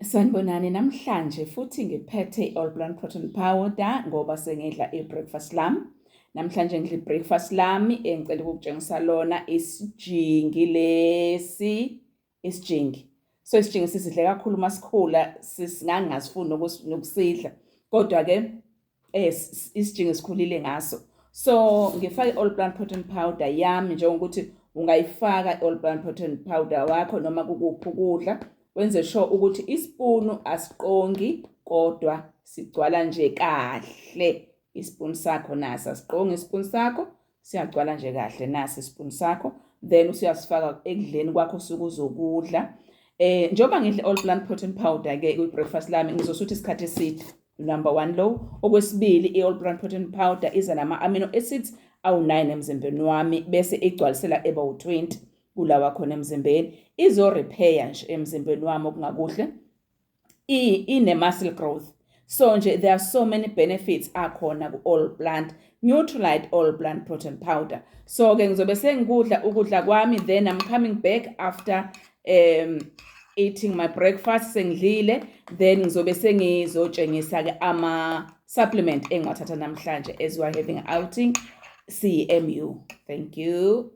Sanibonani namhlanje futhi ngiphethe i-All Plant Protein Powder ngoba sengidla i-breakfast lami. Namhlanje ngidla i-breakfast lami engicela ukukutshengisa lona isijingi lesi, isijingi. So isijingi sisidle kakhulu masikhula, singangasifuni nokusidla. Kodwa-ke isijingi sikhulile ngaso. So ngifake i-All Plant Protein Powder yami njengokuthi ungayifaka i-All Plant Protein Powder wakho noma kukuphi ukudla. Wenze sure ukuthi isipunu asiqongi kodwa sigcwala nje kahle. Isipunu sakho nasi asiqongi, isipunu sakho siyagcwala nje kahle nasi isipunu sakho, then usiyasifaka ekudleni kwakho sukuzokudla. Njengoba ngidla i-All Plant Protein Powder ke kwi-breakfast lami ngizosutha isikhathi eside. Number 1 low. Okwesibili, i-All Plant Protein Powder iza nama-amino acids awu-9 emzimbeni wami bese igcwalisela eba-20 kulawa khona emzimbeni. Izo-repair nje emzimbeni wami okungakuhle. Ine-muscle growth. So nje there are so many benefits akhona ku-All Plant. Nutrilite All Plant Protein Powder. So-ke ngizobe sengikudla ukudla kwami, then I'm coming back after eating my breakfast, sengidlile, then ngizobe sengizotshengisa-ke ama-supplement engiwathatha namhlanje as we are having outing, CMU. Thank you.